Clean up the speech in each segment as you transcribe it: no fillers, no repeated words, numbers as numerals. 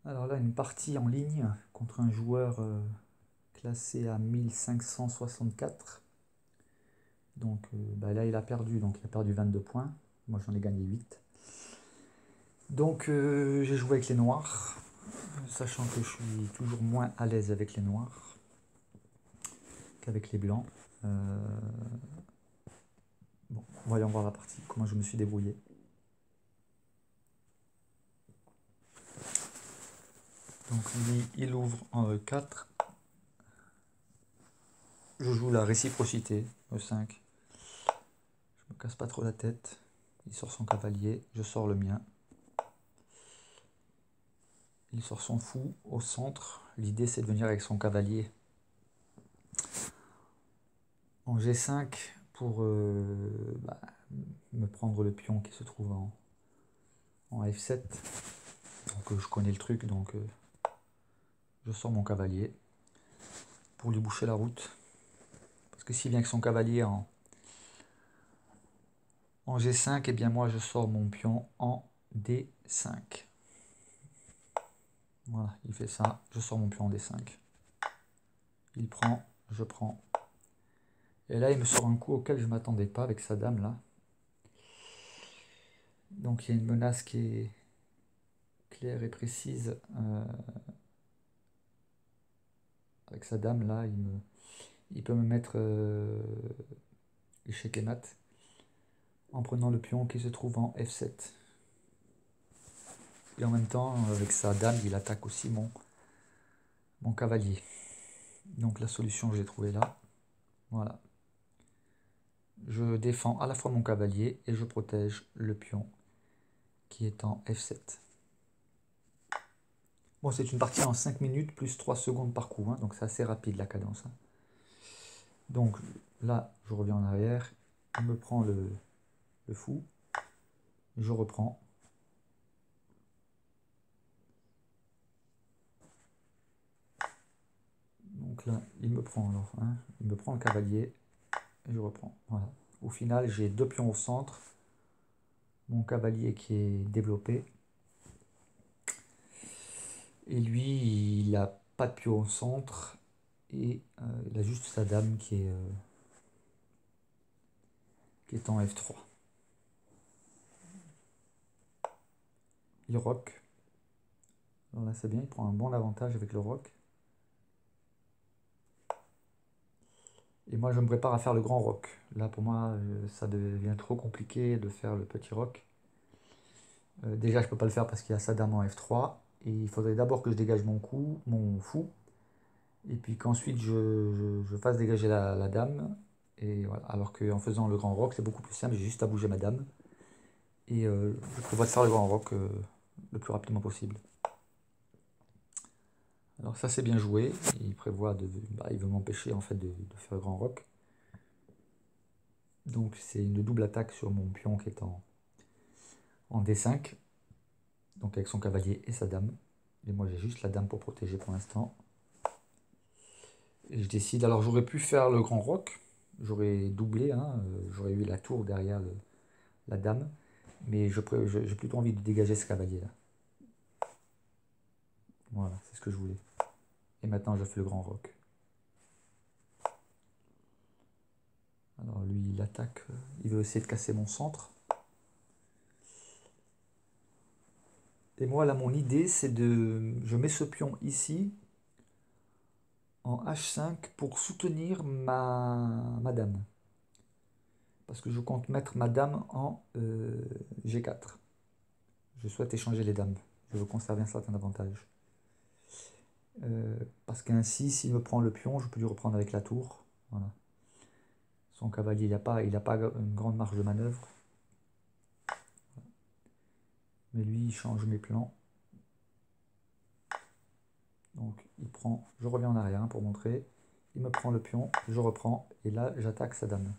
Alors là, une partie en ligne contre un joueur classé à 1564. Donc bah là, il a perdu. Donc il a perdu 22 points. Moi, j'en ai gagné 8. Donc j'ai joué avec les noirs, sachant que je suis toujours moins à l'aise avec les noirs qu'avec les blancs. Bon, voyons voir la partie, comment je me suis débrouillé. Donc lui, il ouvre en E4. Je joue la réciprocité, E5. Je me casse pas trop la tête. Il sort son cavalier, je sors le mien. Il sort son fou au centre. L'idée, c'est de venir avec son cavalier en G5 pour me prendre le pion qui se trouve en F7. Donc je connais le truc, donc je sors mon cavalier pour lui boucher la route. Parce que s'il vient avec son cavalier en G5, et bien moi je sors mon pion en D5. Voilà, il fait ça, je sors mon pion en D5. Il prend, je prends. Et là il me sort un coup auquel je ne m'attendais pas avec sa dame là. Donc il y a une menace qui est claire et précise avec sa dame là. Il peut me mettre échec et mat en prenant le pion qui se trouve en F7. Et en même temps, avec sa dame, il attaque aussi mon cavalier. Donc la solution, j'ai trouvé là. Voilà. Je défends à la fois mon cavalier et je protège le pion qui est en F7. Bon, c'est une partie en 5 minutes plus 3 secondes par coup, hein, donc c'est assez rapide la cadence. Hein. Donc là, je reviens en arrière, il me prend le fou, je reprends. Donc là, il me prend alors, hein, il me prend le cavalier et je reprends. Voilà. Au final, j'ai 2 pions au centre, mon cavalier qui est développé. Et lui, il n'a pas de pion au centre et il a juste sa dame qui est en F3. Il rock. Alors là, c'est bien, il prend un bon avantage avec le rock. Et moi, je me prépare à faire le grand rock. Là, pour moi, ça devient trop compliqué de faire le petit rock. Déjà, je peux pas le faire parce qu'il y a sa dame en F3. Et il faudrait d'abord que je dégage mon fou. Et puis qu'ensuite, je fasse dégager la dame. Et voilà. Alors qu'en faisant le grand rock, c'est beaucoup plus simple. J'ai juste à bouger ma dame. Et je prévois de faire le grand rock le plus rapidement possible. Alors ça c'est bien joué, il prévoit il veut m'empêcher en fait de faire le grand rock. Donc c'est une double attaque sur mon pion qui est en D5, donc avec son cavalier et sa dame. Et moi j'ai juste la dame pour protéger pour l'instant. Et je décide, alors j'aurais pu faire le grand rock, j'aurais doublé, hein, j'aurais eu la tour derrière la dame, mais j'ai plutôt envie de dégager ce cavalier là. Voilà, c'est ce que je voulais. Et maintenant je fais le grand rock. Alors lui il attaque, il veut essayer de casser mon centre. Et moi là mon idée c'est je mets ce pion ici en H5 pour soutenir ma dame. Parce que je compte mettre ma dame en G4. Je souhaite échanger les dames. Je veux conserver un certain avantage. Parce qu'ainsi, s'il me prend le pion, je peux lui reprendre avec la tour. Voilà. Son cavalier, il n'a pas une grande marge de manœuvre. Mais lui, il change mes plans. Donc, il prend, je reviens en arrière pour montrer. Il me prend le pion, je reprends, et là, j'attaque sa dame.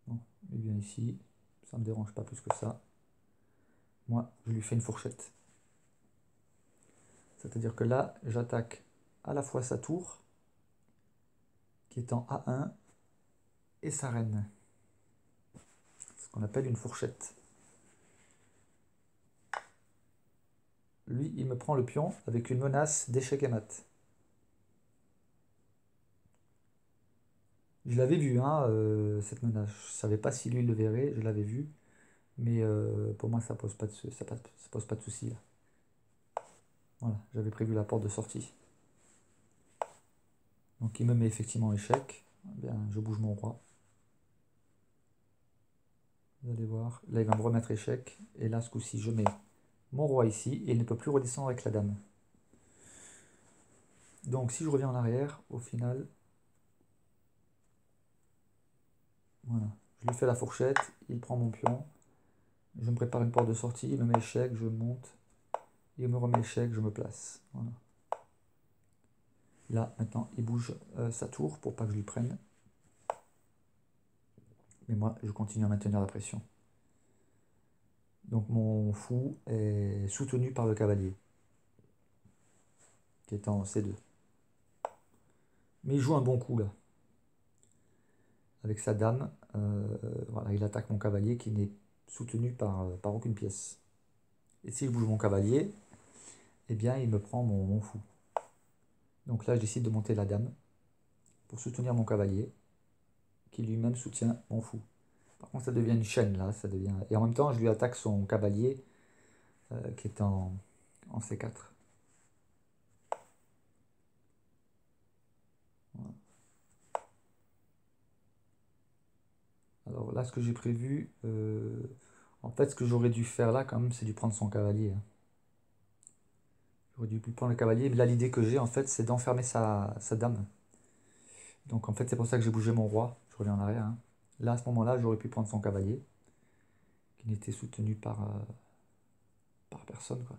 Bon, il vient ici, ça ne me dérange pas plus que ça. Moi, je lui fais une fourchette. C'est-à-dire que là, j'attaque à la fois sa tour, qui est en A1, et sa reine. Ce qu'on appelle une fourchette. lui, il me prend le pion avec une menace d'échec et mat. Je l'avais vu, hein, cette menace. Je savais pas si lui il le verrait, je l'avais vu. Mais pour moi, ça pose pas ça pose pas de souci là. Voilà, j'avais prévu la porte de sortie. Donc il me met effectivement échec. Eh bien, je bouge mon roi. Vous allez voir. Là, il va me remettre échec. Et là, ce coup-ci, je mets mon roi ici. Et il ne peut plus redescendre avec la dame. Donc si je reviens en arrière, au final, voilà. Je lui fais la fourchette. Il prend mon pion. Je me prépare une porte de sortie. Il me met échec. Je monte. Il me remet échec. Je me place. Voilà. Là, maintenant, il bouge sa tour pour pas que je lui prenne. Mais moi, je continue à maintenir la pression. Donc mon fou est soutenu par le cavalier, qui est en C2. Mais il joue un bon coup là. Avec sa dame, voilà, il attaque mon cavalier qui n'est soutenu par aucune pièce. Et si je bouge mon cavalier, eh bien il me prend mon fou. Donc là, je décide de monter la dame pour soutenir mon cavalier, qui lui-même soutient mon fou. Par contre, ça devient une chaîne là, ça devient. Et en même temps, je lui attaque son cavalier qui est en C4. Voilà. Alors là, ce que j'ai prévu, en fait, ce que j'aurais dû faire là, quand même, c'est dû prendre son cavalier, hein. J'aurais dû prendre le cavalier. Mais là, l'idée que j'ai, en fait, c'est d'enfermer sa dame. Donc, en fait, c'est pour ça que j'ai bougé mon roi. Je reviens en arrière, hein. Là, à ce moment-là, j'aurais pu prendre son cavalier, qui n'était soutenu par personne, quoi.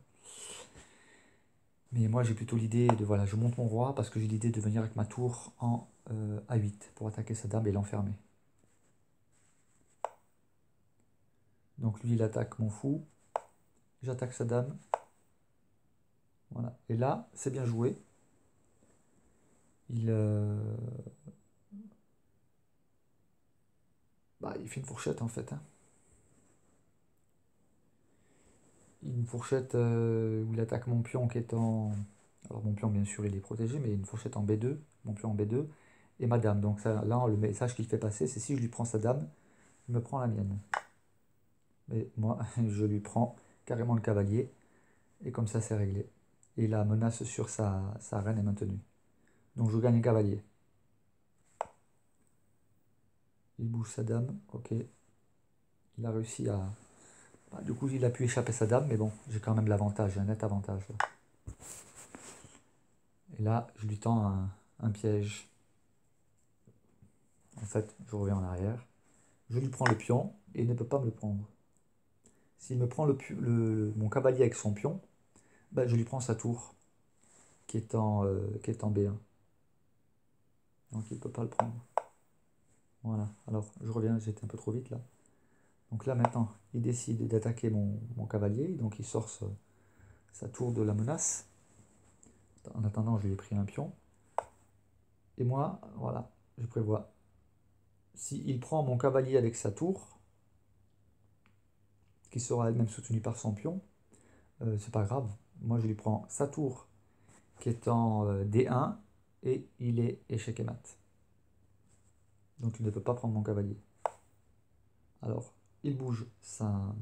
Mais moi, j'ai plutôt l'idée de, voilà, je monte mon roi parce que j'ai l'idée de venir avec ma tour en A8 pour attaquer sa dame et l'enfermer. Donc, lui, il attaque mon fou. J'attaque sa dame. Voilà. Et là, c'est bien joué. Il, il fait une fourchette en fait, hein. Une fourchette où il attaque mon pion qui est en. Alors mon pion bien sûr il est protégé, mais une fourchette en B2, mon pion en B2, et ma dame. Donc ça, là le message qu'il fait passer, c'est si je lui prends sa dame, il me prend la mienne. Mais moi je lui prends carrément le cavalier, et comme ça c'est réglé. Et la menace sur sa reine est maintenue. Donc je gagne un cavalier. Il bouge sa dame, ok. Il a réussi à. Du coup il a pu échapper sa dame, mais bon, j'ai quand même l'avantage, j'ai un net avantage là. Et là, je lui tends un piège. En fait, je reviens en arrière. Je lui prends le pion et il ne peut pas me le prendre. S'il me prend mon cavalier avec son pion, ben, je lui prends sa tour qui est en B1. Donc il ne peut pas le prendre. Voilà. Alors, je reviens, j'étais un peu trop vite là. Donc là, maintenant, il décide d'attaquer mon cavalier. Donc il sort sa tour de la menace. En attendant, je lui ai pris un pion. Et moi, voilà, je prévois. S'il prend mon cavalier avec sa tour, qui sera elle-même soutenue par son pion, c'est pas grave. Moi, je lui prends sa tour qui est en D1 et il est échec et mat. Donc, il ne peut pas prendre mon cavalier. Alors, il bouge sa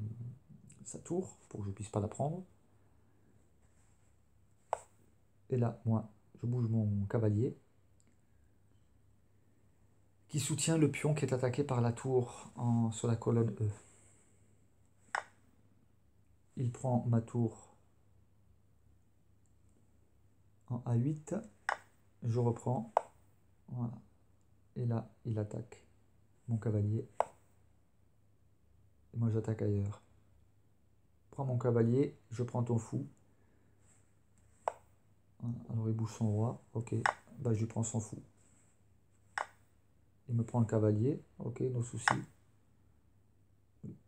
tour pour que je ne puisse pas la prendre. Et là, moi, je bouge mon cavalier qui soutient le pion qui est attaqué par la tour sur la colonne E. Il prend ma tour en A8. Je reprends. Voilà. Et là, il attaque mon cavalier. Et moi, j'attaque ailleurs. Prends mon cavalier, je prends ton fou. Voilà. Alors, il bouge son roi. Ok. Bah, je lui prends son fou. Il me prend le cavalier. Ok, nos soucis.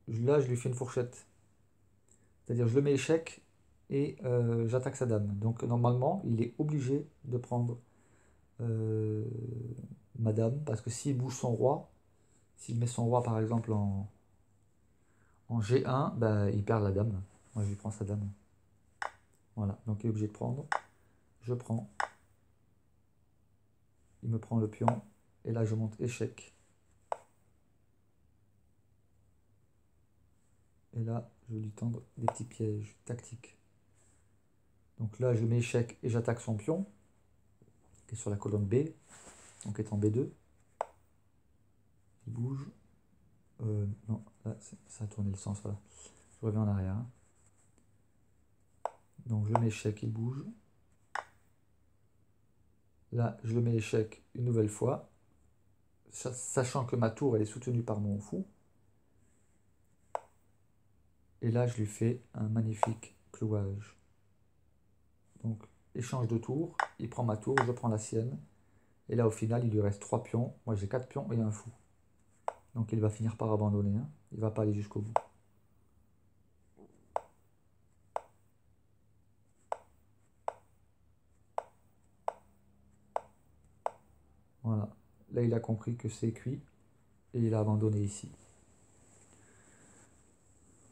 Là, je lui fais une fourchette. C'est-à-dire, je le mets échec et j'attaque sa dame. Donc, normalement, il est obligé de prendre euh, ma dame. Parce que s'il bouge son roi, s'il met son roi, par exemple, en G1, bah, il perd la dame. Moi, je lui prends sa dame. Voilà, donc il est obligé de prendre. Je prends. Il me prend le pion. Et là, je monte échec. Et là, je vais lui tendre des petits pièges tactiques. Donc là, je mets échec et j'attaque son pion, qui est sur la colonne B, donc étant B2. Il bouge. Non, là, ça a tourné le sens, voilà. Je reviens en arrière. Hein. Donc je mets échec, il bouge. Là, je le mets échec une nouvelle fois, sachant que ma tour, elle est soutenue par mon fou. Et là, je lui fais un magnifique clouage. Donc, échange de tours, il prend ma tour, je prends la sienne. Et là, au final, il lui reste 3 pions. Moi, j'ai 4 pions et un fou. Donc, il va finir par abandonner. Hein. Il ne va pas aller jusqu'au bout. Voilà. Là, il a compris que c'est cuit. Et il a abandonné ici.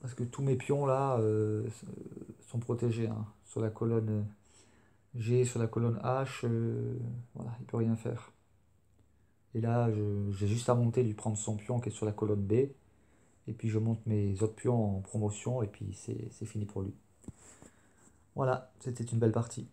Parce que tous mes pions, là, sont protégés. Hein. Sur la colonne G, sur la colonne H, voilà, il ne peut rien faire. Et là, j'ai juste à monter, lui prendre son pion qui est sur la colonne B. Et puis je monte mes autres pions en promotion et puis c'est fini pour lui. Voilà, c'était une belle partie.